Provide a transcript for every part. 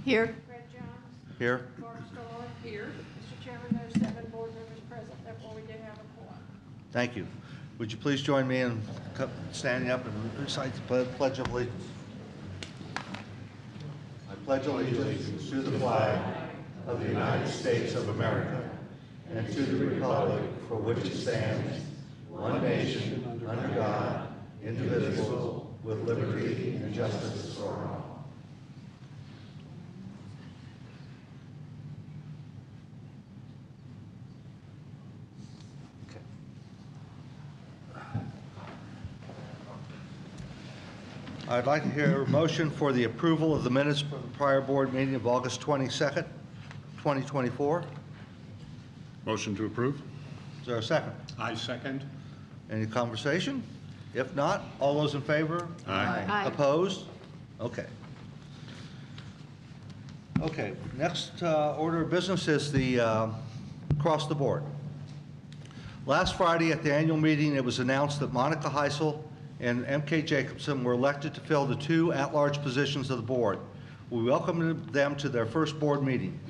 Here. Fred Jones. Here. Barb Stoller. Here. Mr. Chairman, there are 7 board members present, therefore we do have a quorum. Thank you. Would you please join me in standing up and recite the Pledge of Allegiance? I pledge allegiance to the flag of the United States of America and to the republic for which it stands, one nation, under God, indivisible, with liberty and justice for all. I'd like to hear a motion for the approval of the minutes from the prior board meeting of August 22nd, 2024. Motion to approve. Is there a second? I second. Any conversation? If not, all those in favor? Aye. Aye. Opposed? Okay. Okay, next order of business is the across the board. Last Friday at the annual meeting, it was announced that Monica Heisel and M.K. Jacobson were elected to fill the 2 at-large positions of the board. We welcome them to their first board meeting.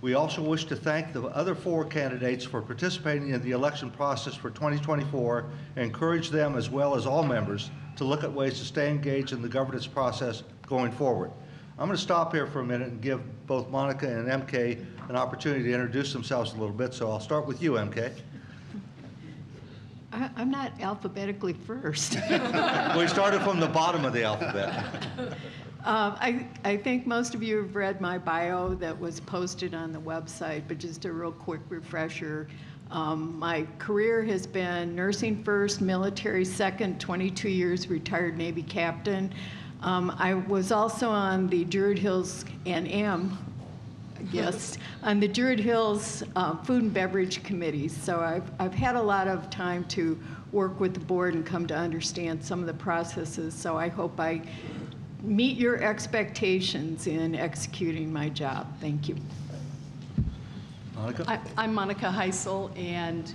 We also wish to thank the other 4 candidates for participating in the election process for 2024 and encourage them, as well as all members, to look at ways to stay engaged in the governance process going forward. I'm going to stop here for a minute and give both Monica and MK an opportunity to introduce themselves a little bit, so I'll start with you, MK. I'm not alphabetically first. We started from the bottom of the alphabet. I think most of you have read my bio that was posted on the website, but just a real quick refresher. My career has been nursing first, military second, 22 years, retired Navy captain. I was also on the Druid Hills, and am, yes, on the Druid Hills Food and Beverage Committee. So I've had a lot of time to work with the board and come to understand some of the processes. So I hope I meet your expectations in executing my job. Thank you. Monica? I'm Monica Heisel, and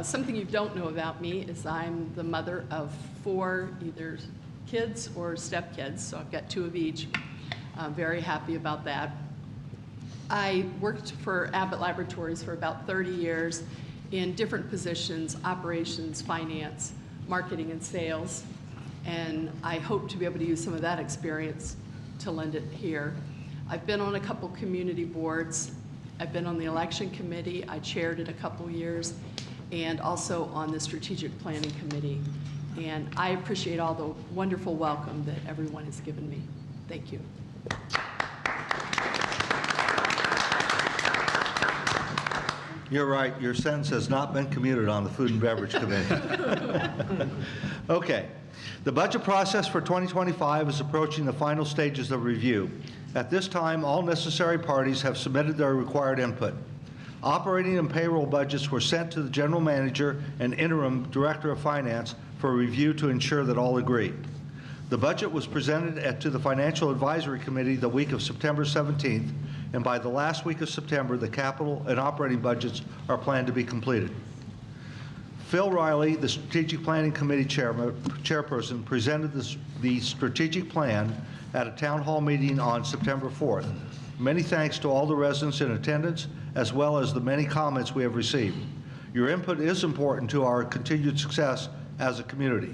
something you don't know about me is I'm the mother of 4 either kids or stepkids, so I've got 2 of each. I'm very happy about that. I worked for Abbott Laboratories for about 30 years in different positions: operations, finance, marketing, and sales. And I hope to be able to use some of that experience to lend it here. I've been on a couple community boards. I've been on the election committee. I chaired it a couple years, and also on the strategic planning committee. And I appreciate all the wonderful welcome that everyone has given me. Thank you. You're right, your sentence has not been commuted on the Food and Beverage Committee. Okay, the budget process for 2025 is approaching the final stages of review. At this time, all necessary parties have submitted their required input. Operating and payroll budgets were sent to the General Manager and Interim Director of Finance for review to ensure that all agree. The budget was presented to the Financial Advisory Committee the week of September 17th, and by the last week of September, the capital and operating budgets are planned to be completed. Phil Riley, the Strategic Planning Committee chairperson, presented the strategic plan at a town hall meeting on September 4th. Many thanks to all the residents in attendance, as well as the many comments we have received. Your input is important to our continued success as a community.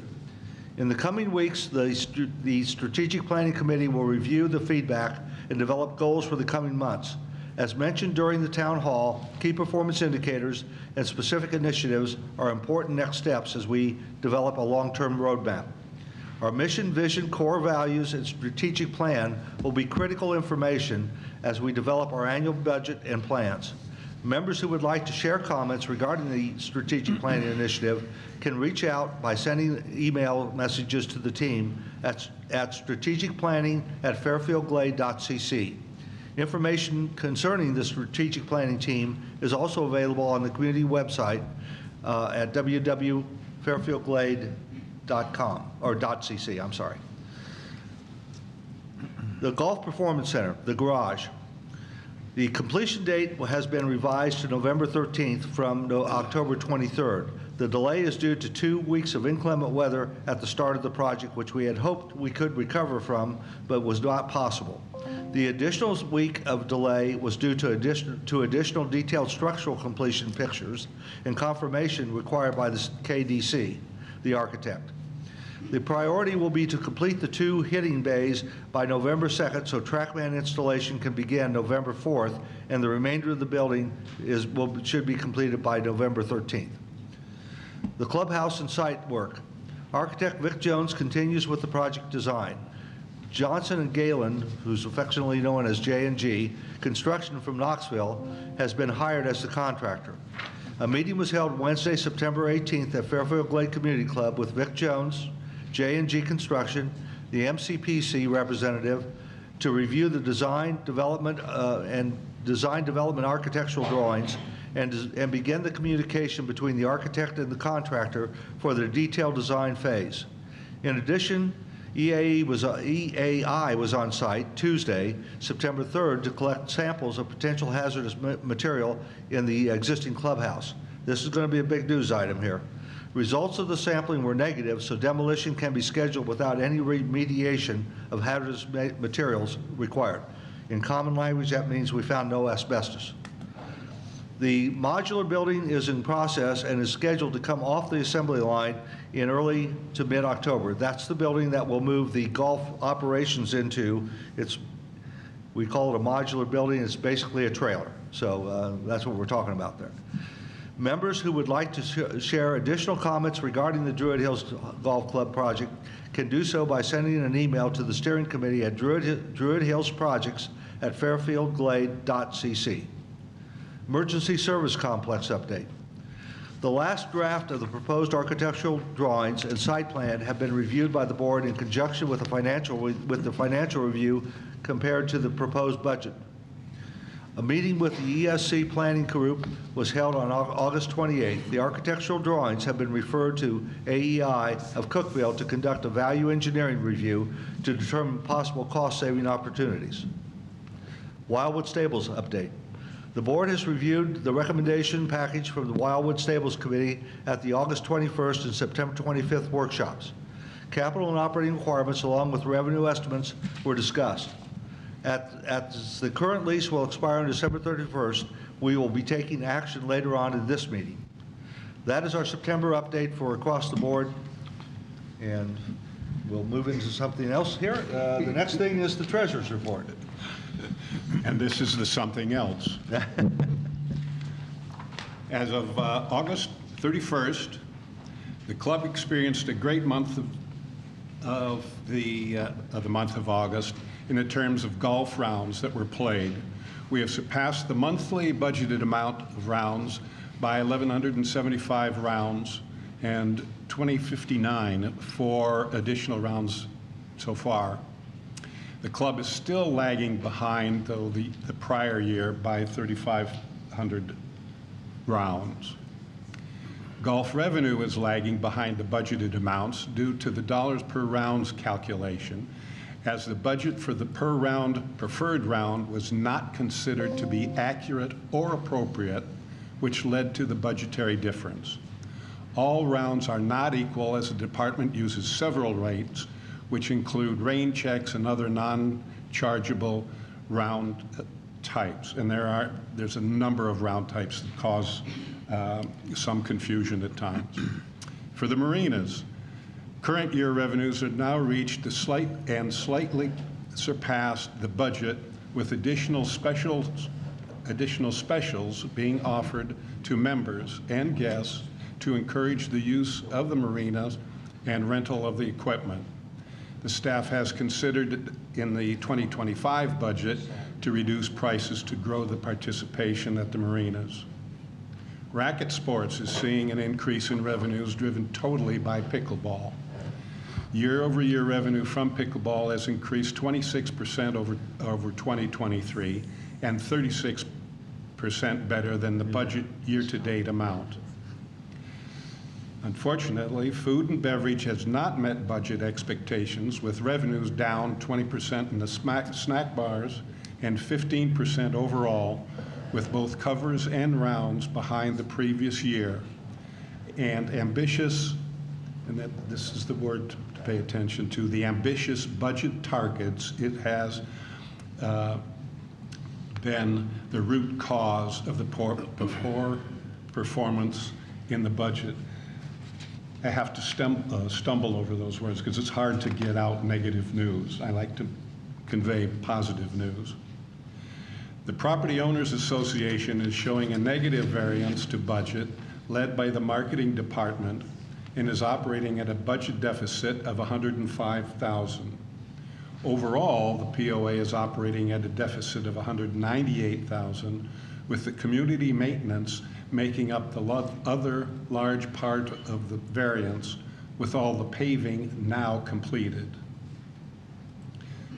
In the coming weeks, the Strategic Planning Committee will review the feedback and develop goals for the coming months. As mentioned during the town hall, key performance indicators and specific initiatives are important next steps as we develop a long-term roadmap. Our mission, vision, core values, and strategic plan will be critical information as we develop our annual budget and plans. Members who would like to share comments regarding the strategic planning initiative can reach out by sending email messages to the team at strategicplanning@fairfieldglade.cc. Information concerning the strategic planning team is also available on the community website at www.fairfieldglade.com, or .cc, I'm sorry. The Golf Performance Center, the garage. The completion date has been revised to November 13th from October 23rd. The delay is due to 2 weeks of inclement weather at the start of the project, which we had hoped we could recover from, but was not possible. The additional week of delay was due to additional detailed structural completion pictures and confirmation required by the KDC, the architect. The priority will be to complete the 2 hitting bays by November 2nd so TrackMan installation can begin November 4th, and the remainder of the building should be completed by November 13th. The clubhouse and site work. Architect Vic Jones continues with the project design. Johnson & Galen, who's affectionately known as J&G Construction from Knoxville, has been hired as the contractor. A meeting was held Wednesday, September 18th at Fairfield Glade Community Club with Vic Jones, J&G Construction, the MCPC representative, to review the design development architectural drawings and begin the communication between the architect and the contractor for the detailed design phase. In addition, EAI was on site Tuesday, September 3rd, to collect samples of potential hazardous material in the existing clubhouse. This is going to be a big news item here. Results of the sampling were negative, so demolition can be scheduled without any remediation of hazardous materials required. In common language, that means we found no asbestos. The modular building is in process and is scheduled to come off the assembly line in early to mid-October. That's the building that will move the golf operations into. We call it a modular building. It's basically a trailer. So that's what we're talking about there. Members who would like to share additional comments regarding the Druid Hills Golf Club project can do so by sending an email to the steering committee at druidhillsprojects@fairfieldglade.cc. Emergency Service Complex update. The last draft of the proposed architectural drawings and site plan have been reviewed by the board in conjunction with the financial review compared to the proposed budget. A meeting with the ESC planning group was held on August 28th. The architectural drawings have been referred to AEI of Cookeville to conduct a value engineering review to determine possible cost-saving opportunities. Wildwood Stables update. The board has reviewed the recommendation package from the Wildwood Stables Committee at the August 21st and September 25th workshops. Capital and operating requirements along with revenue estimates were discussed. As the current lease will expire on December 31st, we will be taking action later on in this meeting. That is our September update for across the board, and we'll move into something else here. The next thing is the treasurer's report. And this is the something else. As of August 31st, the club experienced a great month of the month of August in the terms of golf rounds that were played. We have surpassed the monthly budgeted amount of rounds by 1,175 rounds and 2,059 for additional rounds so far. The club is still lagging behind, though, the prior year by 3,500 rounds. Golf revenue is lagging behind the budgeted amounts due to the dollars per rounds calculation, as the budget for the per round preferred round was not considered to be accurate or appropriate, which led to the budgetary difference. All rounds are not equal, as the department uses several rates, which include rain checks and other non-chargeable round types. And there's a number of round types that cause some confusion at times. For the marinas, current year revenues have now reached slightly surpassed the budget, with additional specials being offered to members and guests to encourage the use of the marinas and rental of the equipment. The staff has considered in the 2025 budget to reduce prices to grow the participation at the marinas. Racket sports is seeing an increase in revenues driven totally by pickleball. Year-over-year revenue from pickleball has increased 26% over 2023 and 36% better than the budget year-to-date amount. Unfortunately, food and beverage has not met budget expectations, with revenues down 20% in the snack bars and 15% overall, with both covers and rounds behind the previous year. And ambitious, and this is the word to pay attention to, the ambitious budget targets it has been the root cause of the poor performance in the budget. I have to stumble over those words because it's hard to get out negative news. I like to convey positive news. The Property Owners Association is showing a negative variance to budget led by the marketing department and is operating at a budget deficit of $105,000. Overall, the POA is operating at a deficit of $198,000, with the community maintenance making up the other large part of the variance, with all the paving now completed.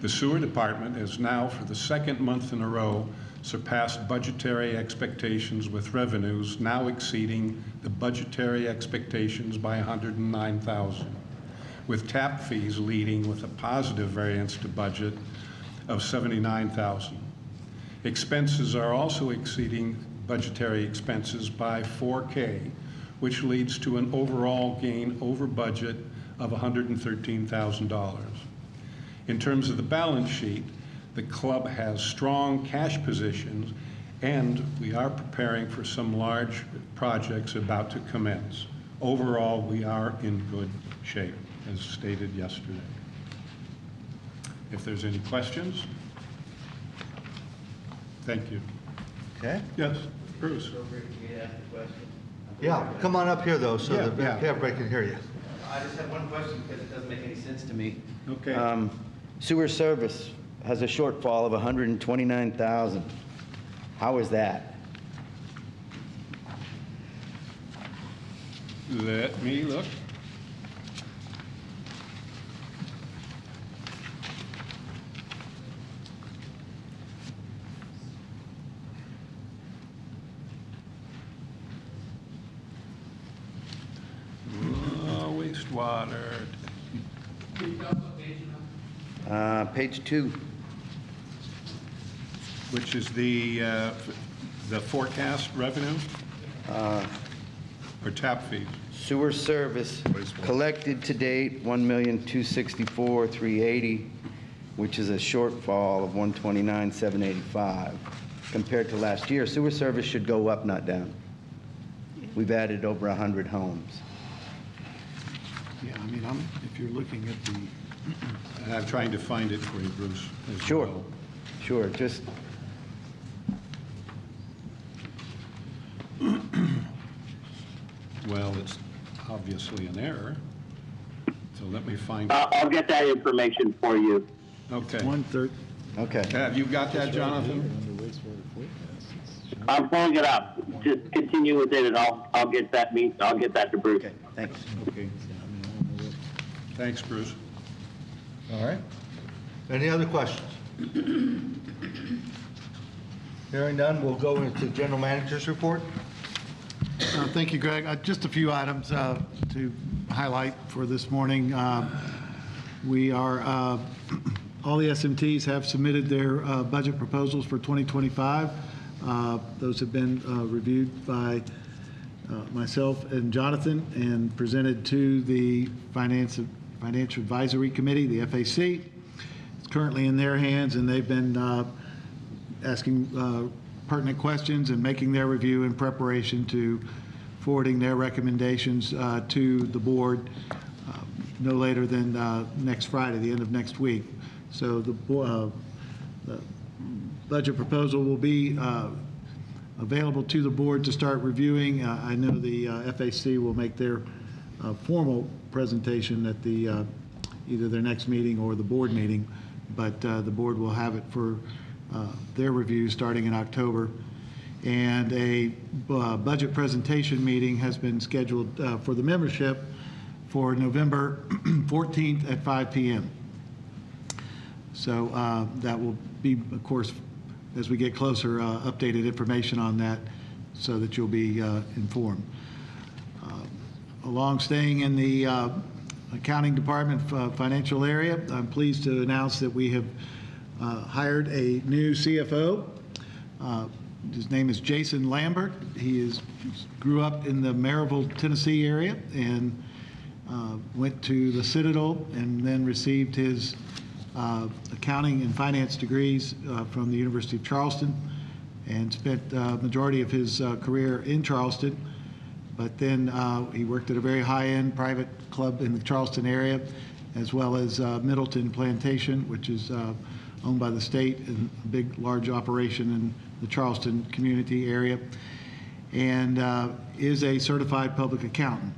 The sewer department has now, for the second month in a row, surpassed budgetary expectations, with revenues now exceeding the budgetary expectations by $109,000, with tap fees leading with a positive variance to budget of $79,000. Expenses are also exceeding budgetary expenses by $4K, which leads to an overall gain over budget of $113,000. In terms of the balance sheet, the club has strong cash positions, and we are preparing for some large projects about to commence. Overall, we are in good shape, as stated yesterday. If there's any questions? Thank you. Okay? Yes, Bruce. Yeah, come on up here, though, so Yeah, that everybody can hear you. I just have one question because it doesn't make any sense to me. Okay. Sewer service has a shortfall of $129,000. How is that? Let me look. Wastewater. Page 2. Which is the forecast revenue? Or tap fees? Sewer service collected to date, $1,264,380, which is a shortfall of $129,785 compared to last year. Sewer service should go up, not down. We've added over 100 homes. Yeah, I mean, if you're looking at the, I'm trying to find it for you, Bruce. as Sure, well. sure, just, Well, it's obviously an error, so let me find it. I'll get that information for you. Okay. okay. Have you got that, Jonathan? I'm pulling it up. Just continue with it, and I'll get that I'll get that to Bruce. Okay, thanks. Okay. Thanks, Bruce. All right. Any other questions? Hearing none, we'll go into General Manager's report. Thank you, Greg. Just a few items to highlight for this morning. We are, all the SMTs have submitted their budget proposals for 2025. Those have been reviewed by myself and Jonathan and presented to the Financial Advisory Committee, the FAC. It's currently in their hands, and they've been asking pertinent questions and making their review in preparation to forwarding their recommendations to the board no later than next Friday, the end of next week. So the budget proposal will be available to the board to start reviewing. I know the FAC will make their formal presentation at the either their next meeting or the board meeting, but the board will have it for their review starting in October. And a budget presentation meeting has been scheduled for the membership for November 14th at 5 p.m. So that will be, of course, as we get closer, updated information on that so that you'll be informed. Along staying in the accounting department financial area, I'm pleased to announce that we have hired a new CFO. His name is Jason Lambert. He grew up in the Maryville, Tennessee area and went to the Citadel and then received his accounting and finance degrees from the University of Charleston, and spent the majority of his career in Charleston. But then he worked at a very high-end private club in the Charleston area, as well as Middleton Plantation, which is owned by the state, and a big, large operation in the Charleston community area, and is a certified public accountant.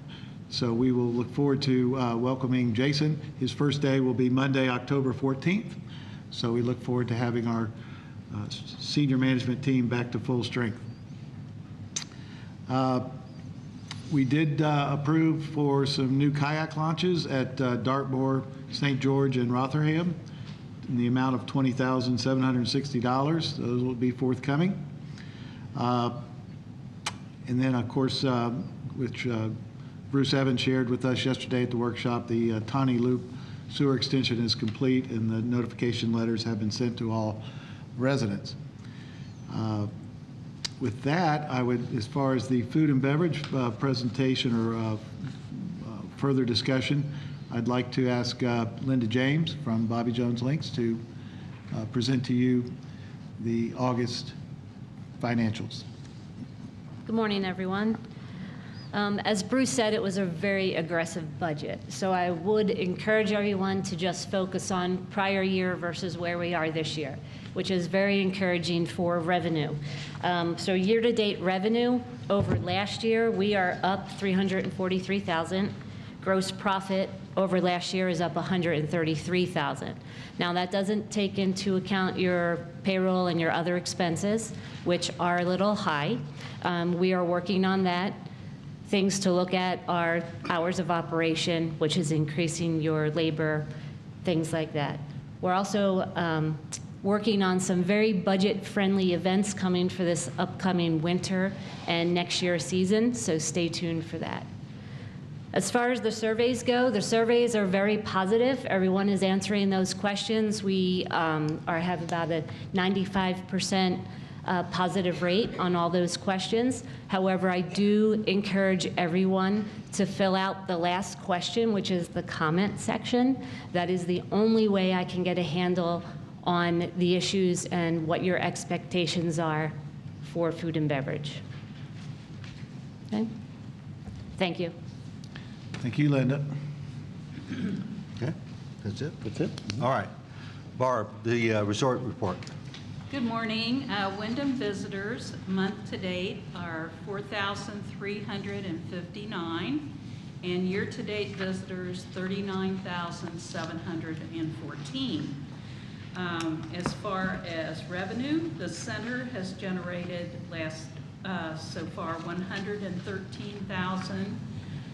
So we will look forward to welcoming Jason. His first day will be Monday, October 14th. So we look forward to having our senior management team back to full strength. We did approve for some new kayak launches at Dartmoor, St. George, and Rotherham in the amount of $20,760. Those will be forthcoming. And then, of course, which Bruce Evans shared with us yesterday at the workshop, the Tawny Loop sewer extension is complete, and the notification letters have been sent to all residents. With that, I would, as far as the food and beverage presentation or further discussion, I'd like to ask Linda James from Bobby Jones Links to present to you the August financials. Good morning, everyone. As Bruce said, it was a very aggressive budget. So I would encourage everyone to just focus on prior year versus where we are this year, which is very encouraging for revenue. So year-to-date revenue over last year, we are up $343,000. Gross profit over last year is up $133,000. Now that doesn't take into account your payroll and your other expenses, which are a little high. We are working on that. Things to look at are hours of operation, which is increasing your labor, things like that. We're also working on some very budget-friendly events coming for this upcoming winter and next year's season, so stay tuned for that. As far as the surveys go, the surveys are very positive. Everyone is answering those questions. We have about a 95% positive rate on all those questions. However, I do encourage everyone to fill out the last question, which is the comment section. That is the only way I can get a handle on the issues and what your expectations are for food and beverage. Okay? Thank you. Thank you, Linda. Okay, that's it? That's it. All right. Barb, the resort report. Good morning. Wyndham visitors month to date are 4,359, and year-to-date visitors 39,714. As far as revenue, the center has generated so far 113,000,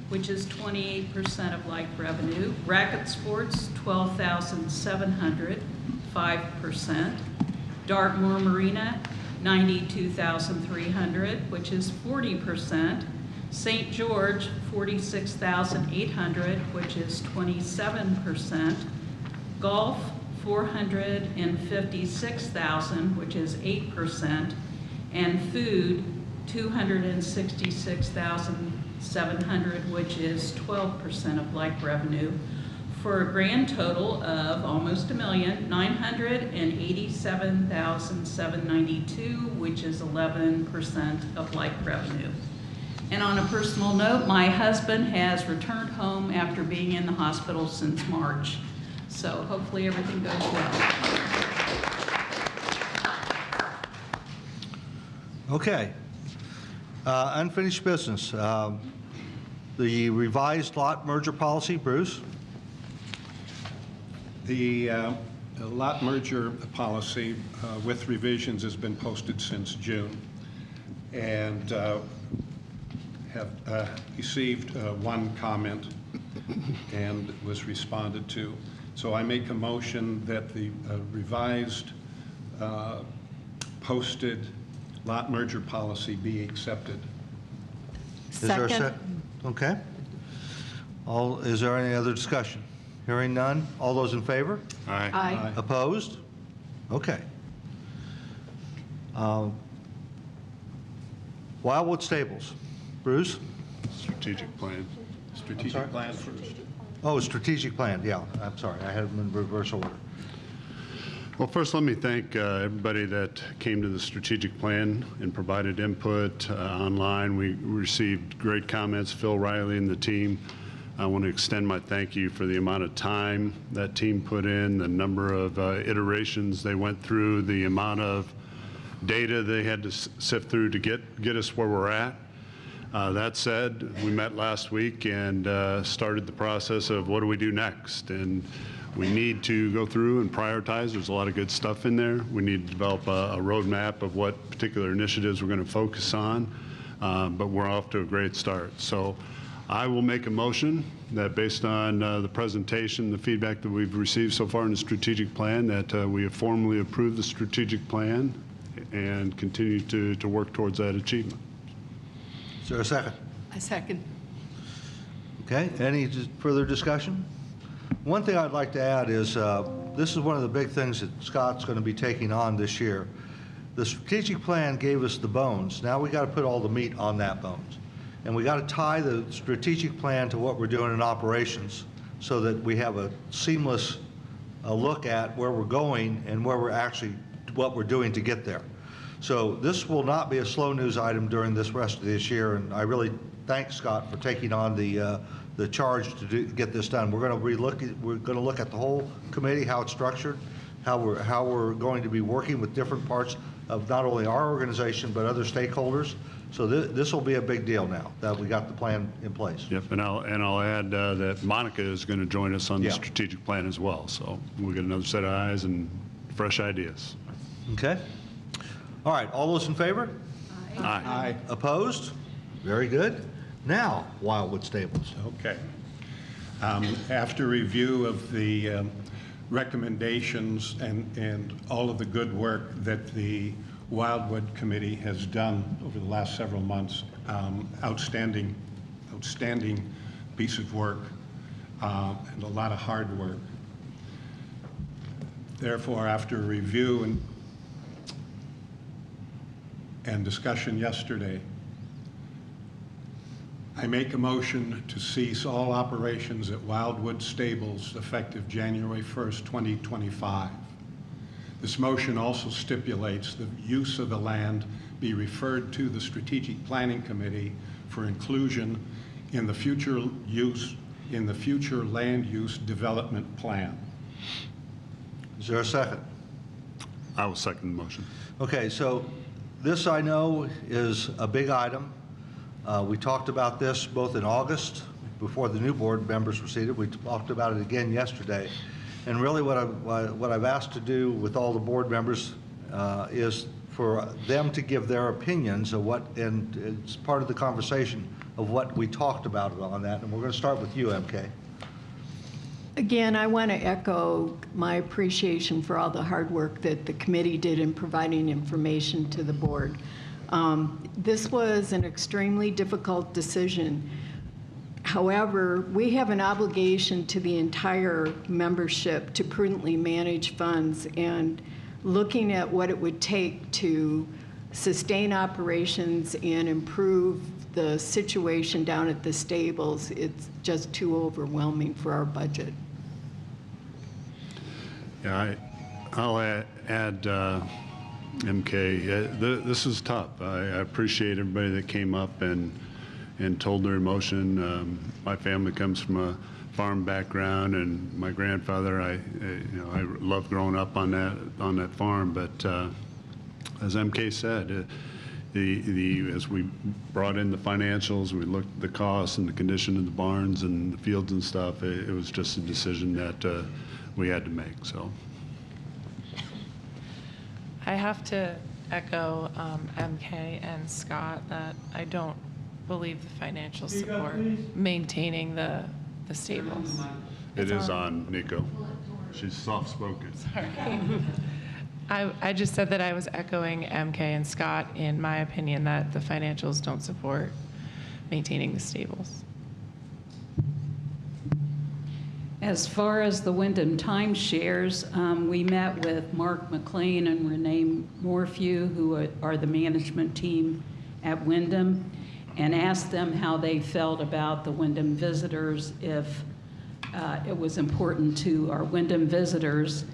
which is 28% of like revenue. Racket sports 12,700, 5%. Dartmoor Marina, 92,300, which is 40%. St. George, 46,800, which is 27%. Golf, 456,000, which is 8%. And food, 266,700, which is 12% of like revenue, for a grand total of almost $1,987,792, which is 11% of like revenue. And on a personal note, my husband has returned home after being in the hospital since March. So hopefully everything goes well. Okay. Unfinished business. The revised lot merger policy, Bruce? The lot merger policy with revisions has been posted since June, and have received one comment and was responded to. So I make a motion that the revised posted lot merger policy be accepted. Is there a second? Okay. Is there any other discussion? Hearing none. All those in favor? Aye. Aye. Opposed? Okay. Wildwood Stables. Bruce? Strategic plan. Strategic plan first. Oh, strategic plan, yeah. I'm sorry, I had them in reverse order. Well, first, let me thank everybody that came to the strategic plan and provided input online. We received great comments, Phil Riley and the team. I want to extend my thank you for the amount of time that team put in, the number of iterations they went through, the amount of data they had to sift through to get us where we're at. That said, we met last week and started the process of what do we do next. And we need to go through and prioritize. There's a lot of good stuff in there. We need to develop a roadmap of what particular initiatives we're going to focus on, but we're off to a great start. So I will make a motion that based on the presentation, the feedback that we've received so far in the strategic plan, that we have formally approved the strategic plan and continue to work towards that achievement. Is there a second? I second. Okay, any further discussion? One thing I'd like to add is this is one of the big things that Scott's going to be taking on this year. The strategic plan gave us the bones. Now we got to put all the meat on that bones. And we got to tie the strategic plan to what we're doing in operations so that we have a seamless look at where we're going and where we're actually, what we're doing to get there. So this will not be a slow news item during this rest of this year, and I really thank Scott for taking on the charge to get this done. We're going to look at the whole committee, how it's structured, how we're going to be working with different parts of not only our organization but other stakeholders. So this will be a big deal now that we got the plan in place. Yep, and I'll add that Monica is going to join us on the strategic plan as well. So we'll get another set of eyes and fresh ideas. Okay. All right, all those in favor? Aye. Aye. Opposed? Very good. Now, Wildwood Stables. Okay. After review of the recommendations and all of the good work that the Wildwood Committee has done over the last several months, outstanding piece of work and a lot of hard work. Therefore, after review and discussion yesterday, I make a motion to cease all operations at Wildwood Stables effective January 1st, 2025. This motion also stipulates the use of the land be referred to the Strategic Planning Committee for inclusion in the future land use development plan. Is there a second? I will second the motion. Okay, so this I know is a big item. We talked about this both in August before the new board members were seated. We talked about it again yesterday. And really what I've asked to do with all the board members is for them to give their opinions of what, and it's part of the conversation of what we talked about on that. And we're going to start with you, MK. Again, I want to echo my appreciation for all the hard work that the committee did in providing information to the board. This was an extremely difficult decision. However, we have an obligation to the entire membership to prudently manage funds, and looking at what it would take to sustain operations and improve the situation down at the stables, it's just too overwhelming for our budget. Yeah, I'll add MK. This is tough. I appreciate everybody that came up and told their emotion. My family comes from a farm background, and my grandfather, I loved growing up on that farm. But as MK said, as we brought in the financials, we looked at the costs and the condition of the barns and the fields and stuff. It was just a decision that we had to make. So I have to echo MK and Scott that I don't believe the financial support maintaining the stables. it is on Nico. She's soft-spoken. Sorry. I just said that I was echoing MK and Scott in my opinion that the financials don't support maintaining the stables. As far as the Wyndham timeshares, we met with Mark McLean and Renee Morphew, who are the management team at Wyndham, and asked them how they felt about the Wyndham visitors, if it was important to our Wyndham visitors.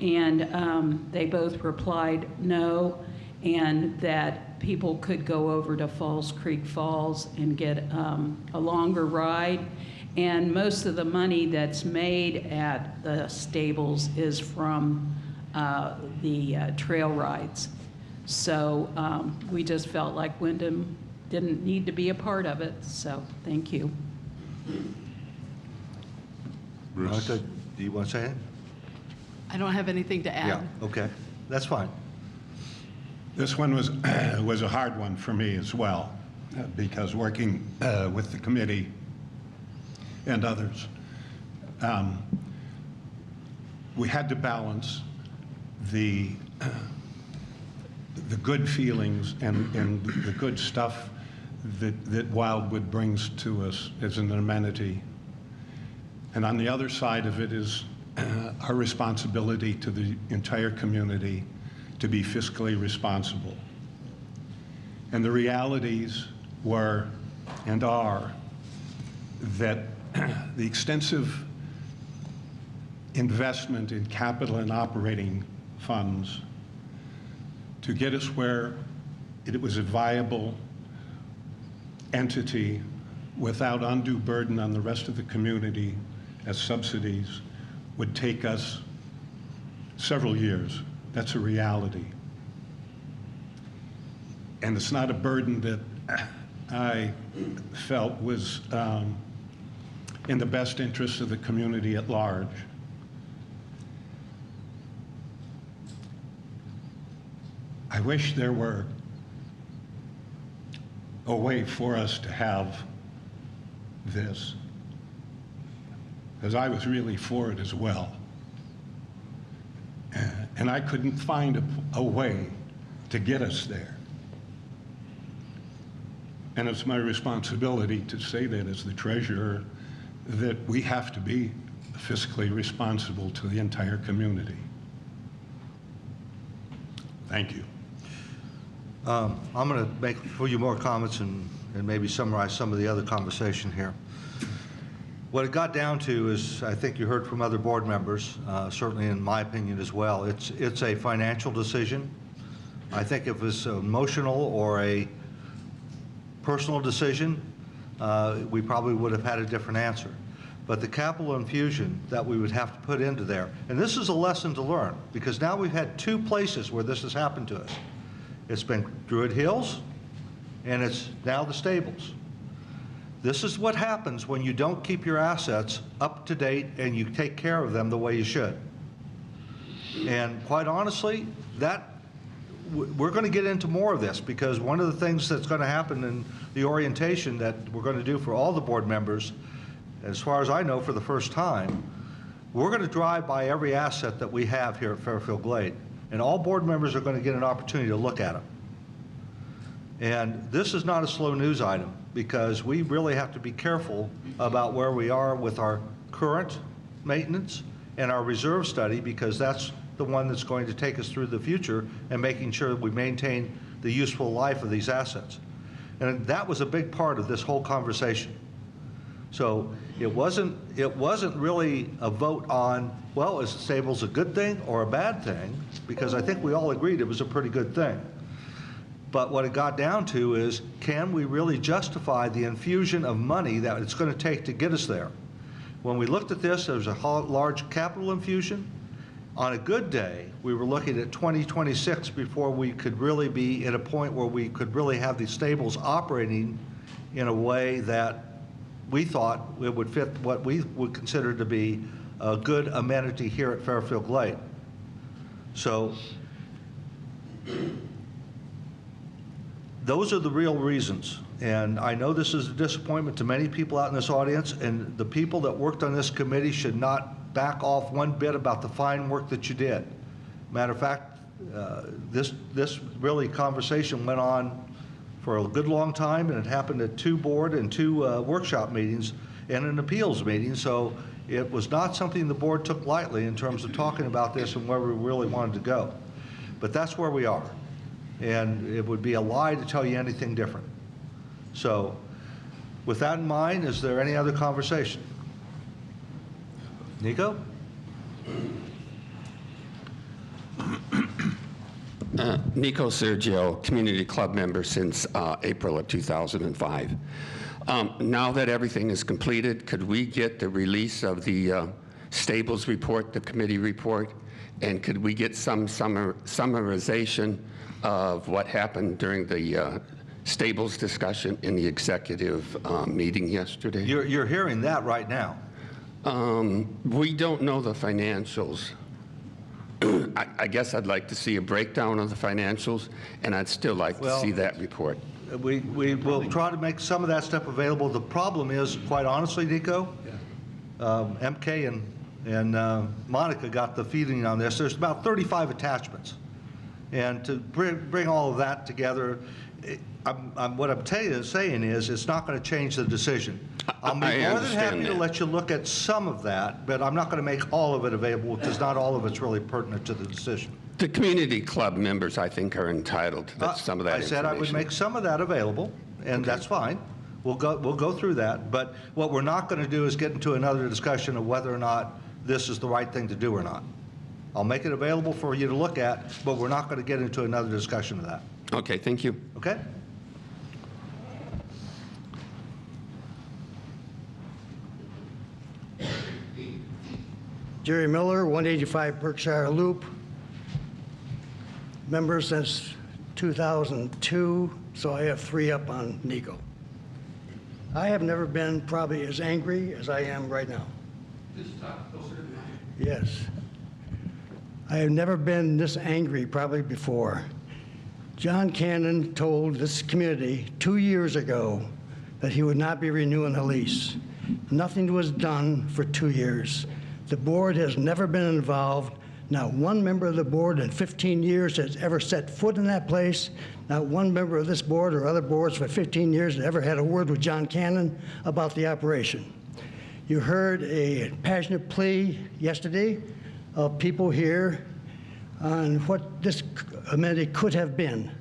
and they both replied no, and that people could go over to Falls Creek Falls and get a longer ride. And most of the money that's made at the stables is from the trail rides. So we just felt like Wyndham didn't need to be a part of it, so thank you. Bruce? Monica, do you want to say anything? I don't have anything to add. Yeah, okay, that's fine. This one was, was a hard one for me as well, because working with the committee and others, we had to balance the good feelings and the good stuff that Wildwood brings to us as an amenity. And on the other side of it is our responsibility to the entire community to be fiscally responsible. And the realities were and are that the extensive investment in capital and operating funds to get us where it was a viable entity without undue burden on the rest of the community as subsidies would take us several years. That's a reality. And it's not a burden that I felt was in the best interest of the community at large. I wish there were a way for us to have this, because I was really for it as well. And I couldn't find a way to get us there. And it's my responsibility to say that as the treasurer, that we have to be fiscally responsible to the entire community. Thank you. I'm going to make a few more comments and maybe summarize some of the other conversation here. What it got down to is, I think you heard from other board members, certainly in my opinion as well, it's a financial decision. I think if it was emotional or a personal decision, we probably would have had a different answer. But the capital infusion that we would have to put into there, and this is a lesson to learn, because now we've had two places where this has happened to us. It's been Druid Hills, and it's now the stables. This is what happens when you don't keep your assets up to date and you take care of them the way you should. And quite honestly, we're going to get into more of this, because one of the things that's going to happen in the orientation that we're going to do for all the board members, as far as I know for the first time, we're going to drive by every asset that we have here at Fairfield Glade. And all board members are going to get an opportunity to look at them. And this is not a slow news item, because we really have to be careful about where we are with our current maintenance and our reserve study, because that's the one that's going to take us through the future and making sure that we maintain the useful life of these assets. And that was a big part of this whole conversation. So it wasn't really a vote on, well, is the stables a good thing or a bad thing? Because I think we all agreed it was a pretty good thing. But what it got down to is, can we really justify the infusion of money that it's going to take to get us there? When we looked at this, there was a large capital infusion. On a good day, we were looking at 2026 before we could really be at a point where we could really have these stables operating in a way that we thought it would fit what we would consider to be a good amenity here at Fairfield Glade. So those are the real reasons. And I know this is a disappointment to many people out in this audience, and the people that worked on this committee should not back off one bit about the fine work that you did. Matter of fact, this really conversation went on for a good long time, and it happened at 2 board and 2 workshop meetings and an appeals meeting. So it was not something the board took lightly in terms of talking about this and where we really wanted to go. But that's where we are. And it would be a lie to tell you anything different. So with that in mind, is there any other conversation? Nico? Nico Sergio, community club member since April of 2005. Now that everything is completed, could we get the release of the stables report, the committee report, and could we get some summarization of what happened during the stables discussion in the executive meeting yesterday? You're hearing that right now. We don't know the financials. I guess I'd like to see a breakdown of the financials, and I'd still like to see that report. We will try to make some of that stuff available. The problem is, quite honestly, Nico, MK and Monica got the feeding on this. There's about 35 attachments. And to bring all of that together, what I'm saying is it's not going to change the decision. I'll be more than happy to let you look at some of that, but I'm not going to make all of it available because not all of it's really pertinent to the decision. The community club members, I think, are entitled to some of that information. I said I would make some of that available, and that's fine. We'll go through that. But what we're not going to do is get into another discussion of whether or not this is the right thing to do or not. I'll make it available for you to look at, but we're not going to get into another discussion of that. Okay, thank you. Okay? Jerry Miller, 185 Berkshire Loop. Member since 2002, so I have 3 up on Nico. I have never been probably as angry as I am right now. Just talk closer to the mic. Yes. I have never been this angry probably before. John Cannon told this community 2 years ago that he would not be renewing the lease. Nothing was done for 2 years. The board has never been involved. Not one member of the board in 15 years has ever set foot in that place. Not one member of this board or other boards for 15 years has ever had a word with John Cannon about the operation. You heard a passionate plea yesterday of people here on what this amenity could have been.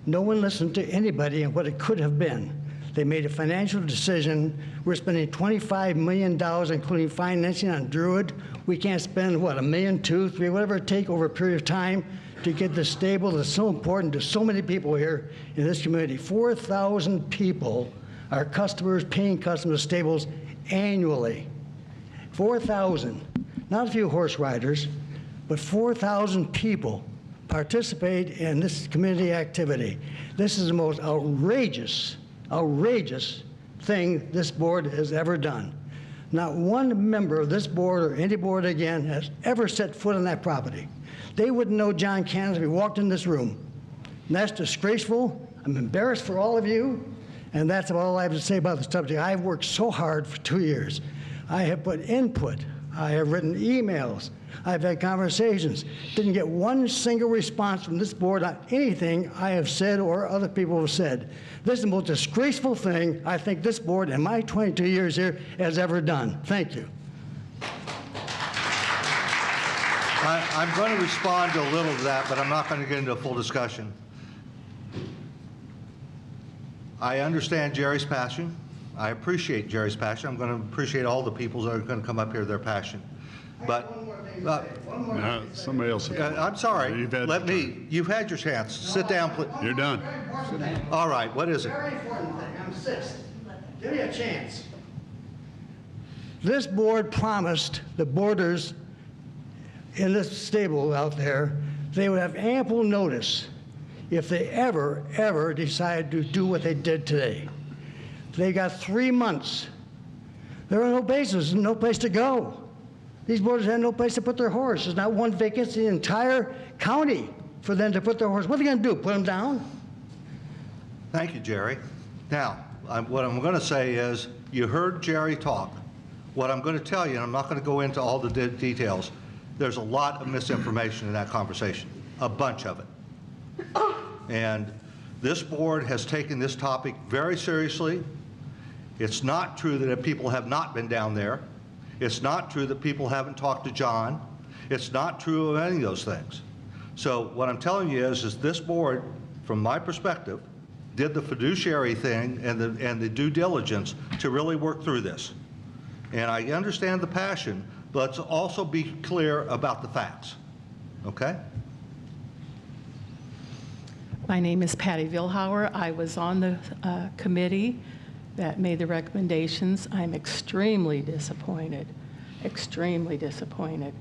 No one listened to anybody on what it could have been. They made a financial decision. We're spending $25 million, including financing on Druid. We can't spend, what, $1 million, $2 million, $3 million, whatever it takes over a period of time to get this stable that's so important to so many people here in this community. 4,000 people are customers, paying customers, stables annually. 4,000. Not a few horse riders, but 4,000 people participate in this community activity. This is the most outrageous thing this board has ever done. Not one member of this board or any board again has ever set foot on that property. They wouldn't know John Cannon if he walked in this room. And that's disgraceful. I'm embarrassed for all of you, and that's all I have to say about the subject. I've worked so hard for 2 years. I have put input. I have written emails. I've had conversations. Didn't get one single response from this board on anything I have said or other people have said. This is the most disgraceful thing I think this board in my 22 years here has ever done. Thank you. I'm going to respond to a little of that, but I'm not going to get into a full discussion. I understand Jerry's passion. I appreciate Jerry's passion. I'm going to appreciate all the people that are going to come up here, their passion. But somebody else. I'm sorry. You've had your chance. Sit down, please. You're done. All right. What is it? Very important thing. I'm 6th. Give me a chance. This board promised the boarders in this stable out there they would have ample notice if they ever decided to do what they did today. They got 3 months. There are no bases, no place to go. These boarders had no place to put their horse. There's not one vacancy in the entire county for them to put their horse. What are they going to do, put them down? Thank you, Jerry. Now, what I'm going to say is, you heard Jerry talk. What I'm going to tell you, and I'm not going to go into all the details, there's a lot of misinformation in that conversation, a bunch of it. And this board has taken this topic very seriously. It's not true that people have not been down there. It's not true that people haven't talked to John. It's not true of any of those things. So what I'm telling you is this board, from my perspective, did the fiduciary thing and the due diligence to really work through this. And I understand the passion, but let's also be clear about the facts, okay? My name is Patty Vilhauer. I was on the committee that made the recommendations. I'm extremely disappointed, extremely disappointed.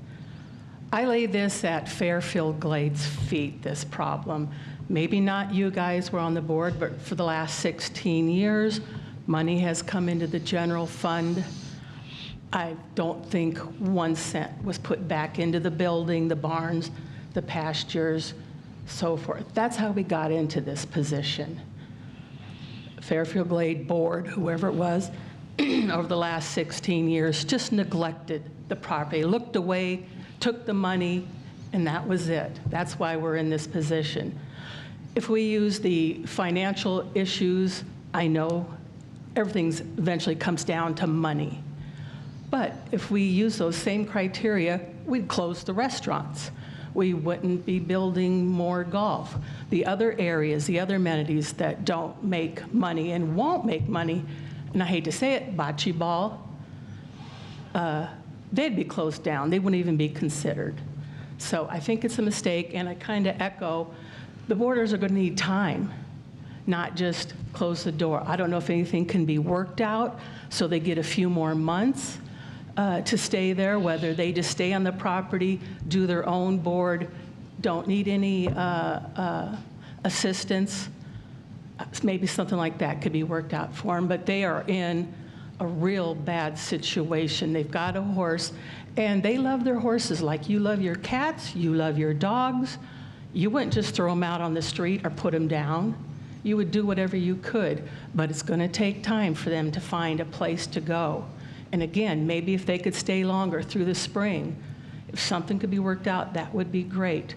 I lay this at Fairfield Glade's feet, this problem. Maybe not you guys were on the board, but for the last 16 years, money has come into the general fund. I don't think 1 cent was put back into the building, the barns, the pastures, so forth. That's how we got into this position. Fairfield Glade board, whoever it was, over the last 16 years, just neglected the property, looked away, took the money, and that was it. That's why we're in this position. If we use the financial issues, I know everything eventually comes down to money. But if we use those same criteria, we'd close the restaurants. We wouldn't be building more golf. The other areas, the other amenities that don't make money and won't make money, and I hate to say it, bocce ball, they'd be closed down. They wouldn't even be considered. So I think it's a mistake, and I kind of echo, the boarders are going to need time, not just close the door. I don't know if anything can be worked out so they get a few more months to stay there, whether they just stay on the property, do their own board, don't need any assistance. Maybe something like that could be worked out for them, but they are in a real bad situation. They've got a horse, and they love their horses like you love your cats, you love your dogs. You wouldn't just throw them out on the street or put them down. You would do whatever you could, but it's going to take time for them to find a place to go. And again, maybe if they could stay longer through the spring, if something could be worked out, that would be great.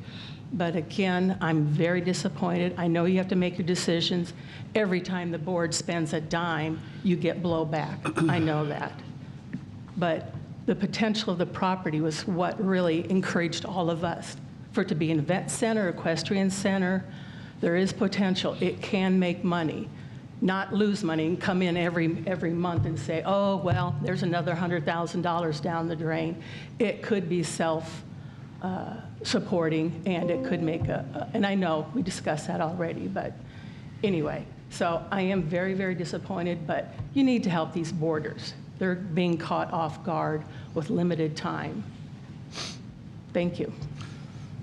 But again, I'm very disappointed. I know you have to make your decisions. Every time the board spends a dime, you get blowback. I know that. But the potential of the property was what really encouraged all of us. For it to be an event center, equestrian center, there is potential. It can make money, not lose money and come in every month and say, oh, well, there's another $100,000 down the drain. It could be self-supporting, and it could make and I know we discussed that already, but anyway. So I am very, very disappointed, but you need to help these boarders. They're being caught off guard with limited time. Thank you.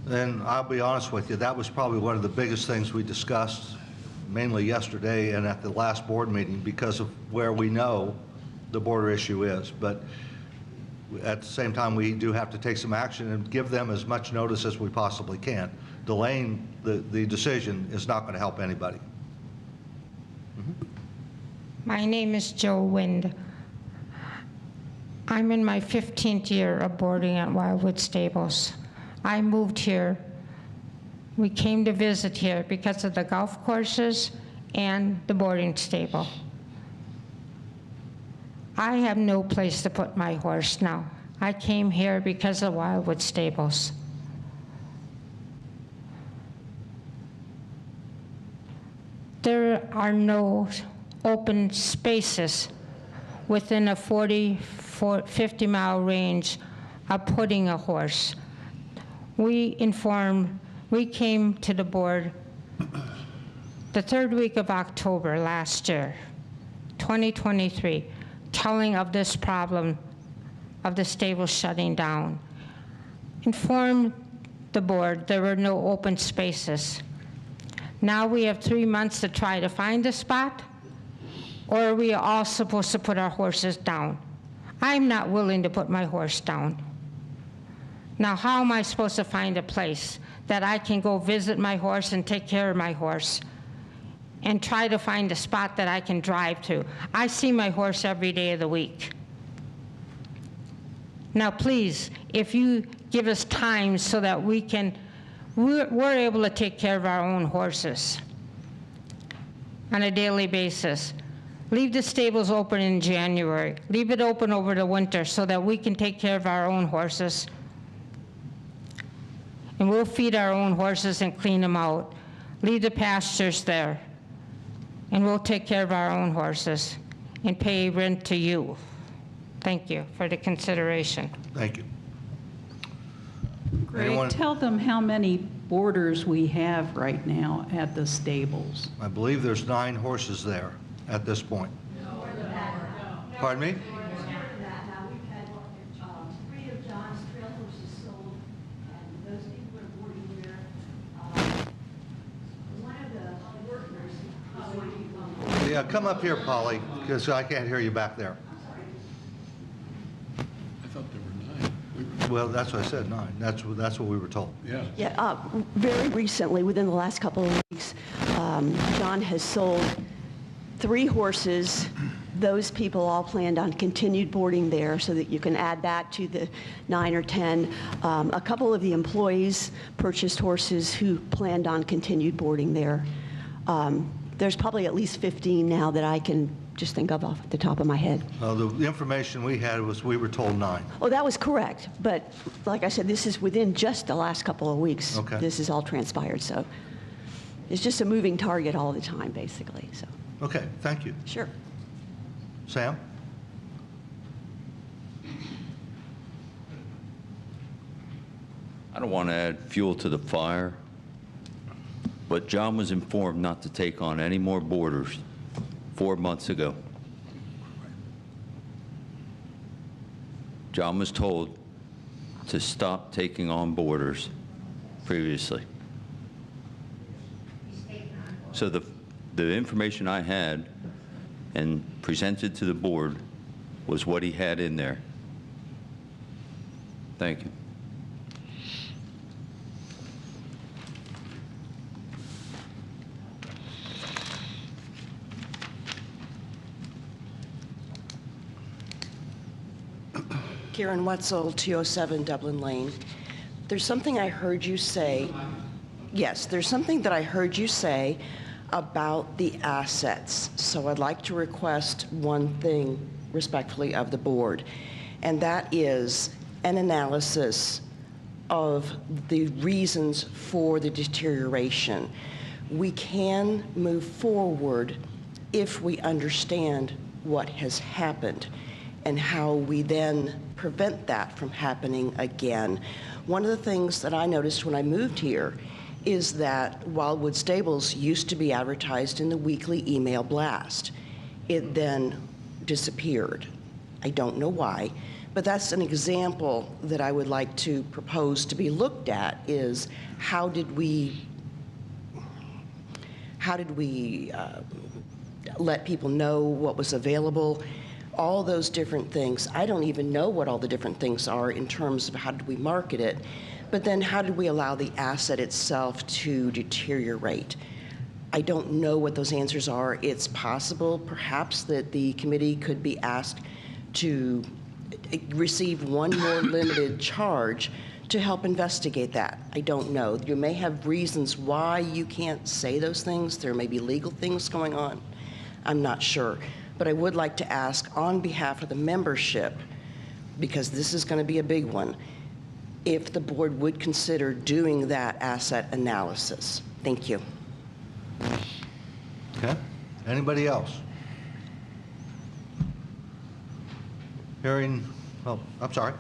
And I'll be honest with you, that was probably one of the biggest things we discussed, mainly yesterday and at the last board meeting, because of where we know the border issue is. But at the same time, we do have to take some action and give them as much notice as we possibly can. Delaying the decision is not going to help anybody. My name is Joe Wind. I'm in my 15th year of boarding at Wildwood Stables. I moved here. We came to visit here because of the golf courses and the boarding stable. I have no place to put my horse now. I came here because of Wildwood Stables. There are no open spaces within a 50-mile range of putting a horse. We came to the board the 3rd week of October last year, 2023, telling of this problem of the stable shutting down. Informed the board there were no open spaces. Now we have 3 months to try to find a spot, or are we all supposed to put our horses down? I'm not willing to put my horse down. Now, how am I supposed to find a place that I can go visit my horse and take care of my horse and try to find a spot that I can drive to? I see my horse every day of the week. Now, please, if you give us time so that we're able to take care of our own horses on a daily basis. Leave the stables open in January. Leave it open over the winter so that we can take care of our own horses. And we'll feed our own horses and clean them out. Leave the pastures there. And we'll take care of our own horses and pay rent to you. Thank you for the consideration. Thank you. Greg, tell them how many boarders we have right now at the stables? I believe there's 9 horses there at this point. Pardon me? Now, we've had 3 of John's trail horses sold, and those people are boarding there. One of the workers, Yeah, come up here, Polly, because I can't hear you back there. I thought there were 9. Well, that's what I said, 9. That's what we were told. Yeah. Yeah, very recently, within the last couple of weeks, John has sold 3 horses. Those people all planned on continued boarding there, so that you can add that to the 9 or 10. A couple of the employees purchased horses who planned on continued boarding there. There's probably at least 15 now that I can just think of off the top of my head. The information we had was we were told 9. Oh, that was correct. But like I said, this is within just the last couple of weeks. Okay. This has all transpired. So it's just a moving target all the time, basically. So. Okay, thank you. Sure. Sam? I don't want to add fuel to the fire, but John was informed not to take on any more boarders 4 months ago. John was told to stop taking on boarders previously. So the information I had and presented to the board was what he had in there. Thank you. Karen Wetzel, 207 Dublin Lane. There's something I heard you say. Yes, there's something that I heard you say about the assets. So I'd like to request one thing respectfully of the board, and that is an analysis of the reasons for the deterioration. We can move forward if we understand what has happened and how we then prevent that from happening again. One of the things that I noticed when I moved here is that Wildwood Stables used to be advertised in the weekly email blast. It then disappeared. I don't know why, but that's an example that I would like to propose to be looked at, is how did we let people know what was available, all those different things. I don't even know what all the different things are in terms of how did we market it, but then how did we allow the asset itself to deteriorate? I don't know what those answers are. It's possible, perhaps, that the committee could be asked to receive one more limited charge to help investigate that. I don't know. You may have reasons why you can't say those things. There may be legal things going on. I'm not sure. But I would like to ask on behalf of the membership, because this is going to be a big one, if the board would consider doing that asset analysis. Thank you. Okay. Anybody else? Hearing, oh, I'm sorry.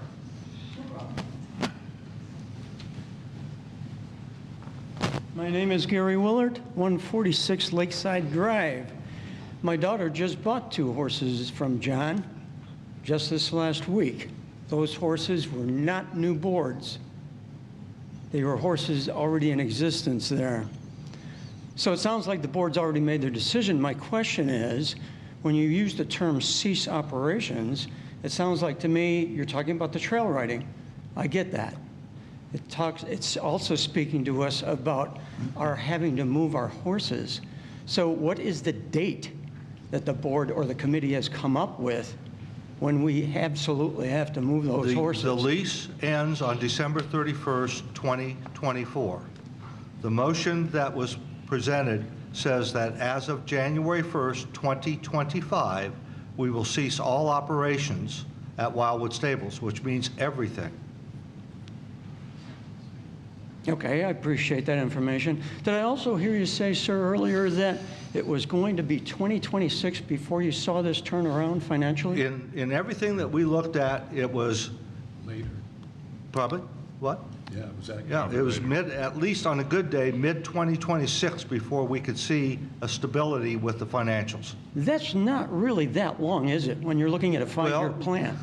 My name is Gary Willard, 146 Lakeside Drive. My daughter just bought 2 horses from John just this last week. Those horses were not new boards. They were horses already in existence there. So it sounds like the board's already made their decision. My question is, when you use the term cease operations, it sounds like to me you're talking about the trail riding. I get that. It's also speaking to us about our having to move our horses. So what is the date that the board or the committee has come up with when we absolutely have to move those horses? The lease ends on December 31st, 2024. The motion that was presented says that as of January 1st, 2025, we will cease all operations at Wildwood Stables, which means everything. Okay, I appreciate that information. Did I also hear you say, sir, earlier that it was going to be 2026 before you saw this turnaround financially? In everything that we looked at, it was later. Probably. What? Yeah, was that? Yeah, it was at least on a good day, mid-2026 before we could see a stability with the financials. That's not really that long, is it, when you're looking at a five-year plan?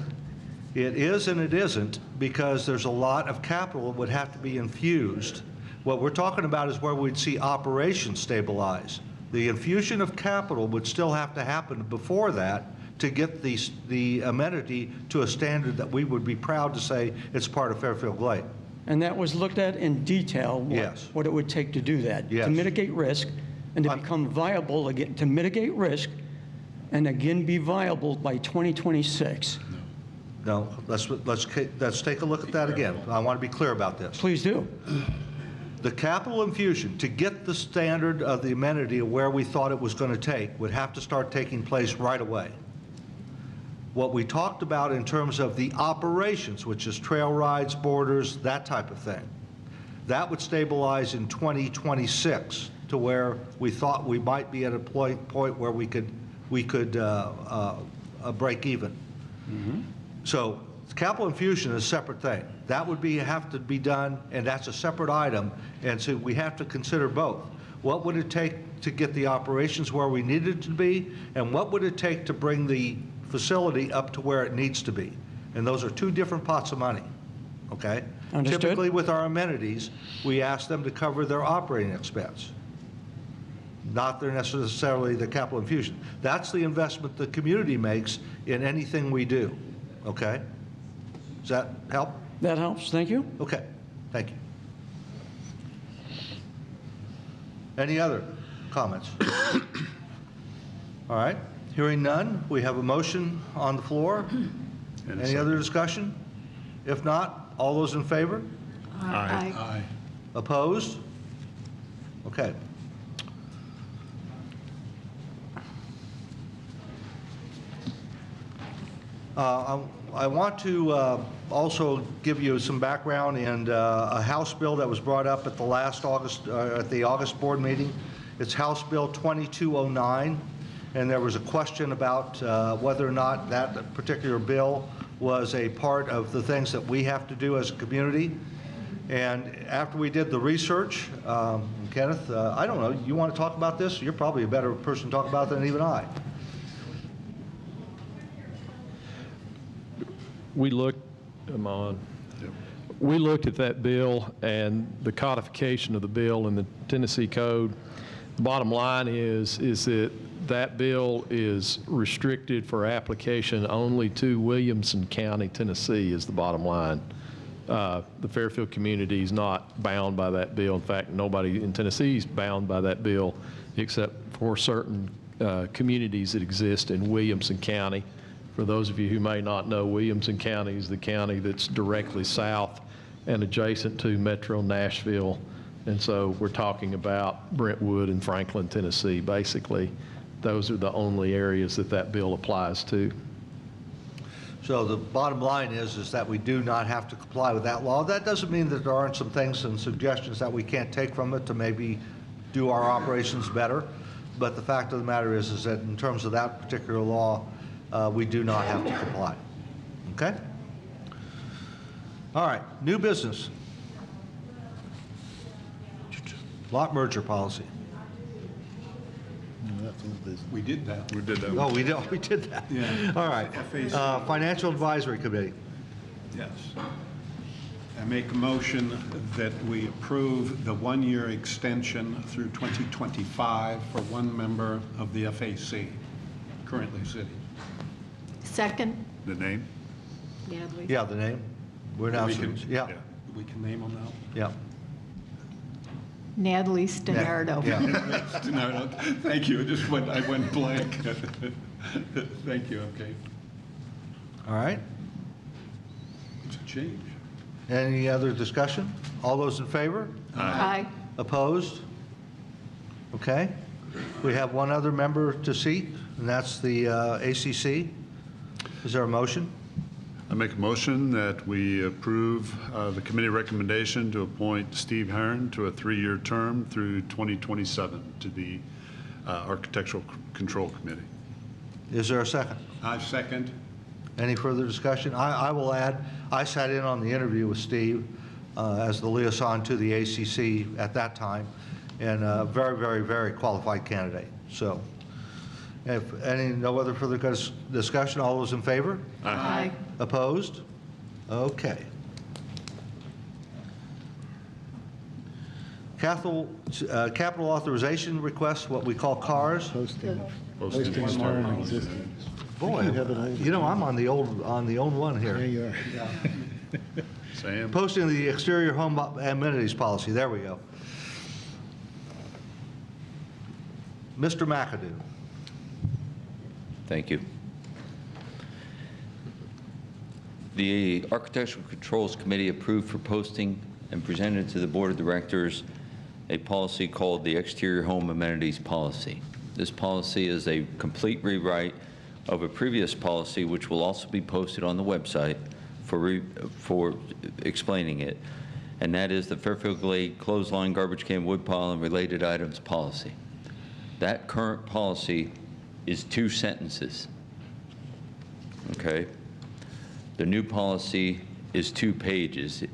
It is and it isn't, because there's a lot of capital that would have to be infused. What we're talking about is where we'd see operations stabilize. The infusion of capital would still have to happen before that to get the amenity to a standard that we would be proud to say it's part of Fairfield Glade. And that was looked at in detail, Yes. what it would take to do that? Yes. To mitigate risk and to become viable again, to mitigate risk and again be viable by 2026. No, let's take a look at that again. I want to be clear about this. Please do. The capital infusion to get the standard of the amenity of where we thought it was going to take would have to start taking place right away. What we talked about in terms of the operations, which is trail rides, borders, that type of thing, that would stabilize in 2026 to where we thought we might be at a point where we could break even. So capital infusion is a separate thing. That would have to be done, and that's a separate item, and so we have to consider both. What would it take to get the operations where we needed it to be, and what would it take to bring the facility up to where it needs to be? And those are two different pots of money, okay? Understood. Typically with our amenities, we ask them to cover their operating expense, not necessarily the capital infusion. That's the investment the community makes in anything we do, okay? Does that help? That helps, thank you. Okay, thank you. Any other comments? All right, hearing none, we have a motion on the floor. Any other discussion? If not, all those in favor? Aye. Aye. Opposed? Okay. I want to also give you some background in a House bill that was brought up at the last August board meeting. It's House Bill 2209, and there was a question about whether or not that particular bill was a part of the things that we have to do as a community. And after we did the research, Kenneth, I don't know, you want to talk about this? You're probably a better person to talk about it than even I. We looked at that bill and the codification of the bill in the Tennessee Code. The bottom line is that bill is restricted for application only to Williamson County, Tennessee, is the bottom line. The Fairfield community is not bound by that bill. In fact, nobody in Tennessee is bound by that bill except for certain communities that exist in Williamson County. For those of you who may not know, Williamson County is the county that's directly south and adjacent to Metro Nashville. And so we're talking about Brentwood and Franklin, Tennessee. Basically, those are the only areas that that bill applies to. So the bottom line is that we do not have to comply with that law. That doesn't mean that there aren't some things and suggestions that we can't take from it to maybe do our operations better. But the fact of the matter is that in terms of that particular law, we do not have to comply. Okay? All right, new business. Lot merger policy. We did that. We did that. Oh, we did that. Yeah. All right. Financial Advisory Committee. Yes. I make a motion that we approve the one-year extension through 2025 for one member of the FAC, currently sitting. Second, The name? Natalie. Yeah, the name. We're now, We can- yeah, We can name them now? yeah. Natalie Stenardo. Yeah. No, thank you. I went blank. Thank you, okay. All right. It's a change. Any other discussion? All those in favor? Aye. Opposed? Okay. We have one other member to seat, and that's the ACC. Is there a motion? I make a motion that we approve the committee recommendation to appoint Steve Heron to a 3-year term through 2027 to the Architectural Control Committee. Is there a second? I second. Any further discussion? I will add, I sat in on the interview with Steve. as the liaison to the ACC at that time, and a very, very, very qualified candidate. So if no other further discussion, all those in favor? Aye. Opposed? Okay. Capital authorization request, what we call CARS. Posting Posting known existing. Boy, you know, I'm on the old one here. There you are. Sam? Posting the exterior home amenities policy. There we go. Mr. McAdoo. Thank you. The Architectural Controls Committee approved for posting and presented to the Board of Directors a policy called the Exterior Home Amenities Policy. This policy is a complete rewrite of a previous policy, which will also be posted on the website for explaining it, and that is the Fairfield Glade clothesline, garbage can, woodpile, and related items policy. That current policy is 2 sentences, okay? The new policy is 2 pages,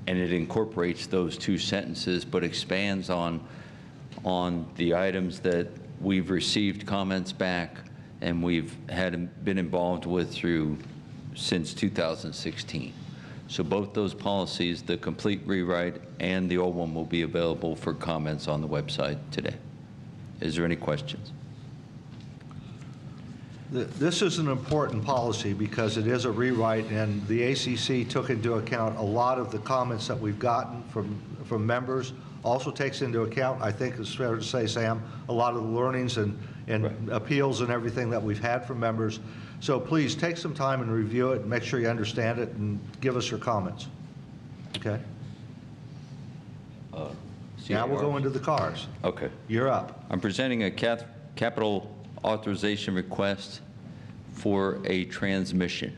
and it incorporates those 2 sentences, but expands on the items that we've received comments back and we've been involved with since 2016. So both those policies, the complete rewrite and the old one, will be available for comments on the website today. Is there any questions? This is an important policy because it is a rewrite, and the ACC took into account a lot of the comments that we've gotten from members. Also takes into account, I think it's fair to say, Sam, a lot of the learnings and right. appeals and everything that we've had from members. So please take some time and review it and make sure you understand it and give us your comments. Okay? Now we'll go into the cars. Okay. You're up. I'm presenting a capital authorization request for a transmission.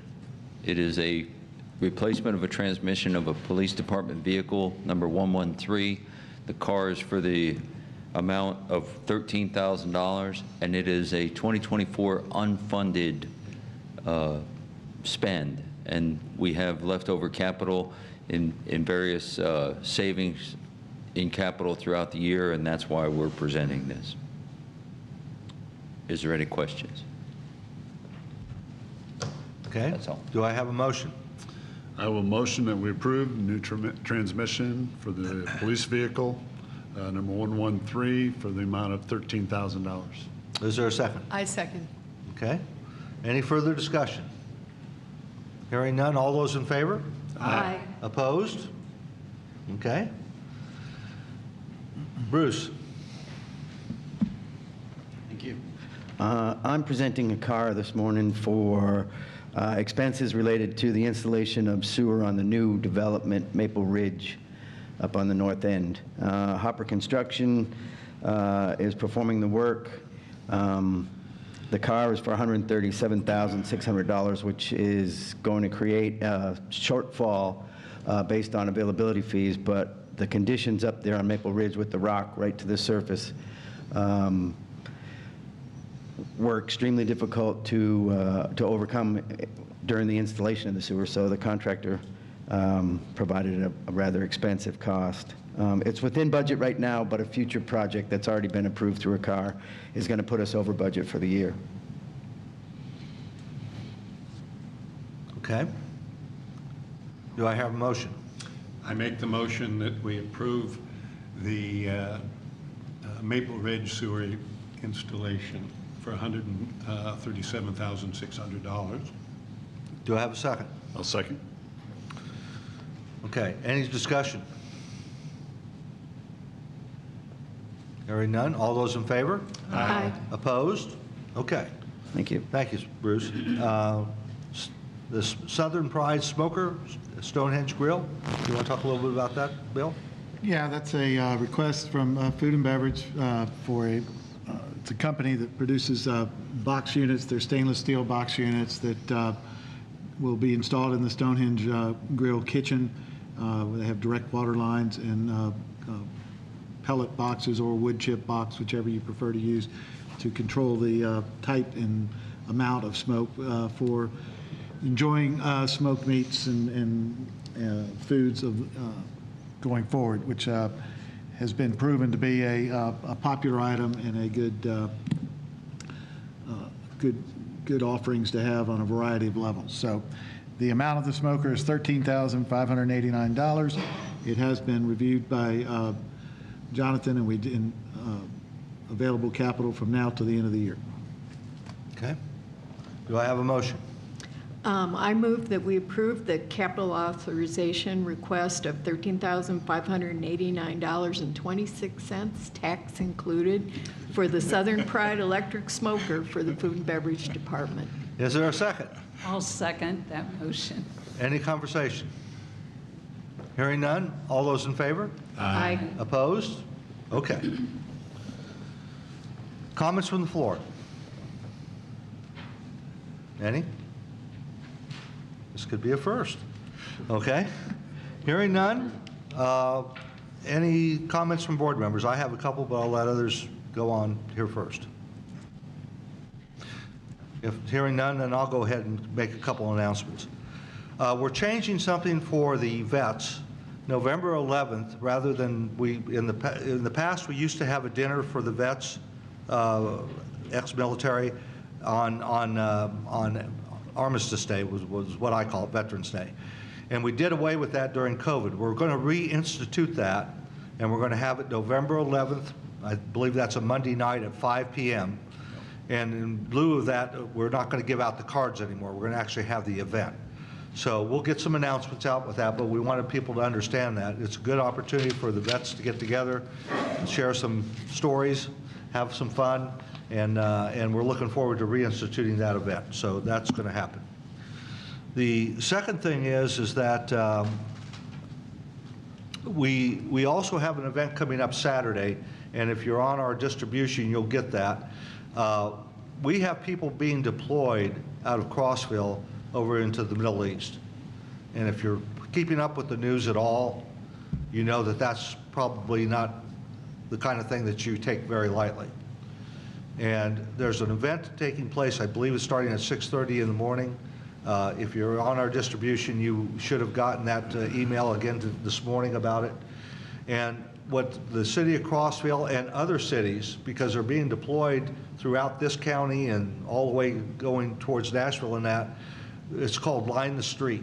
It is a replacement of a transmission of a police department vehicle, number 113. The car is for the amount of $13,000, and it is a 2024 unfunded spend. And we have leftover capital in various savings in capital throughout the year, and that's why we're presenting this. Is there any questions? Okay. That's all. Do I have a motion? I will motion that we approve new transmission for the police vehicle, number 113, for the amount of $13,000. Is there a second? I second. Okay. Any further discussion? Hearing none, all those in favor? Aye. Opposed? Okay. Bruce. Thank you. I'm presenting a car this morning for expenses related to the installation of sewer on the new development, Maple Ridge, up on the north end. Hopper Construction is performing the work. The car is for $137,600, which is going to create a shortfall based on availability fees, but the conditions up there on Maple Ridge with the rock right to the surface were extremely difficult to overcome during the installation of the sewer, so the contractor provided a rather expensive cost. It's within budget right now, but a future project that's already been approved through a car is going to put us over budget for the year. Okay. Do I have a motion? I make the motion that we approve the Maple Ridge sewer installation for $137,600. Do I have a second? I'll second. Okay. Any discussion? Hearing none. All those in favor? Aye. Opposed? Okay. Thank you. Thank you, Bruce. The Southern Pride Smoker, Stonehenge Grill. Do you want to talk a little bit about that, Bill? Yeah, that's a request from Food and Beverage for it's a company that produces box units. They're stainless steel box units that will be installed in the Stonehenge Grill kitchen. Where they have direct water lines and pellet boxes or wood chip box, whichever you prefer to use, to control the type and amount of smoke for enjoying smoked meats and foods of going forward, which has been proven to be a popular item and a good offerings to have on a variety of levels. So the amount of the smoker is $13,589. It has been reviewed by Jonathan, and we did available capital from now to the end of the year. Okay. Do I have a motion? I move that we approve the capital authorization request of $13,589.26, tax included, for the Southern Pride electric smoker for the Food and Beverage Department. Is there a second? I'll second that motion. Any conversation? Hearing none? All those in favor? Aye. Opposed? Okay. Comments from the floor? Any? This could be a first. Okay. Hearing none. Any comments from board members? I have a couple, but I'll let others go on here first. If hearing none, then I'll go ahead and make a couple announcements. We're changing something for the vets. November 11th, rather than in the past, we used to have a dinner for the vets, ex-military, on Armistice Day was what I call it, Veterans Day. And we did away with that during COVID. We're going to reinstitute that, and we're going to have it November 11th. I believe that's a Monday night at 5 p.m. And in lieu of that, we're not going to give out the cards anymore. We're going to actually have the event. So we'll get some announcements out with that, but we wanted people to understand that. It's a good opportunity for the vets to get together, share some stories, have some fun, and we're looking forward to reinstituting that event. So that's going to happen. The second thing is that we also have an event coming up Saturday, and if you're on our distribution, you'll get that. We have people being deployed out of Crossville over into the Middle East. And if you're keeping up with the news at all, you know that that's probably not the kind of thing that you take very lightly. And there's an event taking place, I believe it's starting at 6:30 in the morning. If you're on our distribution, you should have gotten that email again this morning about it. And what the city of Crossville and other cities, because they're being deployed throughout this county and all the way going towards Nashville and that, it's called Line the Street.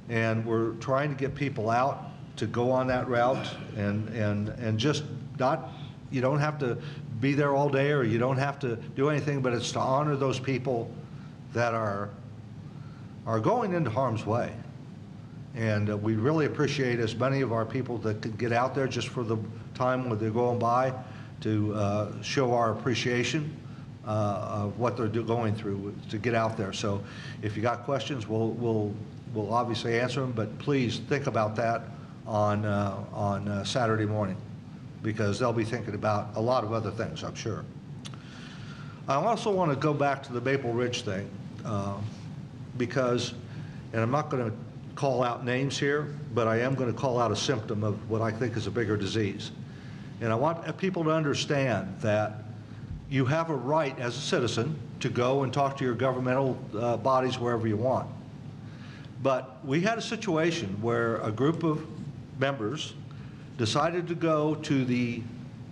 And we're trying to get people out to go on that route and just not, you don't have to be there all day or you don't have to do anything, but it's to honor those people that are going into harm's way. And we really appreciate as many of our people that could get out there just for the time when they're going by to show our appreciation of what they're going through to get out there. So if you got questions, we'll obviously answer them, but please think about that on Saturday morning, because they'll be thinking about a lot of other things, I'm sure. I also want to go back to the Maple Ridge thing because, and I'm not going to call out names here, but I am going to call out a symptom of what I think is a bigger disease. And I want people to understand that you have a right as a citizen to go and talk to your governmental bodies wherever you want. But we had a situation where a group of members decided to go to the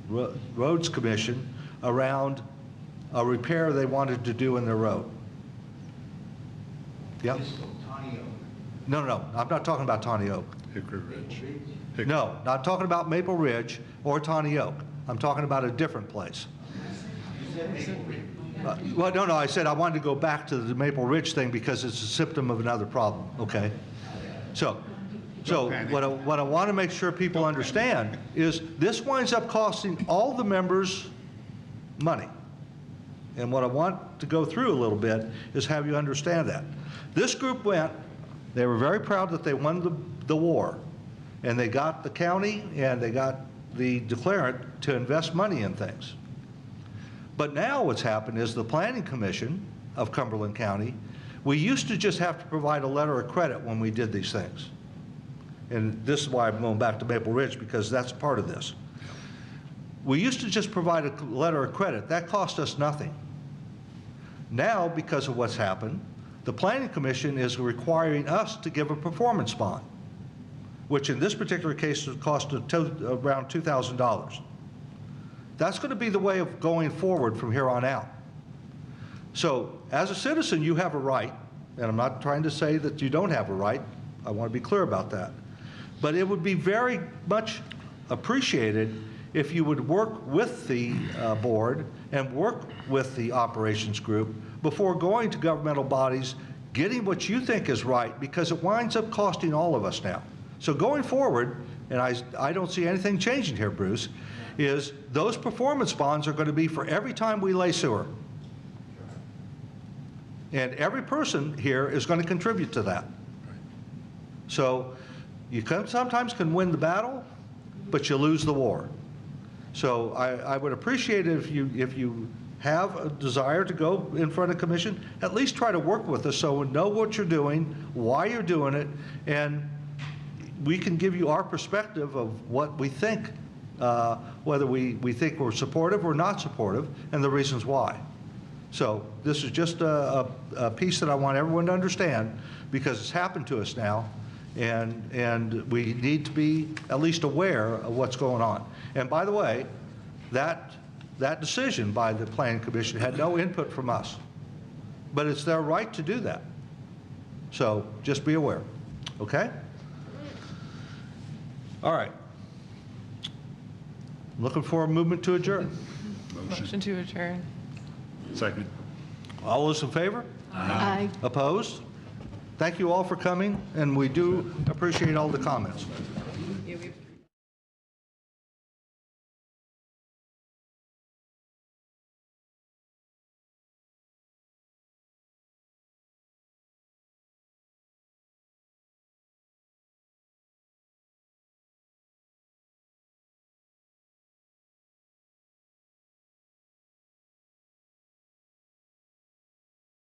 Roads Commission around a repair they wanted to do in their road. Yep. No, I'm not talking about Tawny Oak. Hickory Ridge. No, not talking about Maple Ridge or Tawny Oak. I'm talking about a different place. Well, no, I said I wanted to go back to the Maple Ridge thing because it's a symptom of another problem, okay? So what I want to make sure people understand is this winds up costing all the members money. And what I want to go through a little bit is have you understand that. This group went, they were very proud that they won the war, and they got the county and they got the declarant to invest money in things. But now what's happened is the Planning Commission of Cumberland County, we used to just have to provide a letter of credit when we did these things. And this is why I'm going back to Maple Ridge, because that's part of this. We used to just provide a letter of credit. That cost us nothing. Now, because of what's happened, the Planning Commission is requiring us to give a performance bond, which in this particular case would cost around $2,000. That's going to be the way of going forward from here on out. So as a citizen, you have a right, and I'm not trying to say that you don't have a right. I want to be clear about that. But it would be very much appreciated if you would work with the board and work with the operations group before going to governmental bodies, getting what you think is right, because it winds up costing all of us now. So going forward, and I don't see anything changing here, Bruce, is those performance bonds are going to be for every time we lay sewer. And every person here is going to contribute to that. So you sometimes can win the battle, but you lose the war. So I would appreciate it if you have a desire to go in front of commission, at least try to work with us so we know what you're doing, why you're doing it, and we can give you our perspective of what we think, whether we think we're supportive or not supportive, and the reasons why. So this is just a piece that I want everyone to understand, because it's happened to us now, and we need to be at least aware of what's going on. And by the way, that decision by the Planning Commission had no input from us, but it's their right to do that. So just be aware, okay? All right. Looking for a movement to adjourn. Motion to adjourn. Second. All those in favor? Aye. Opposed? Thank you all for coming, and we do appreciate all the comments.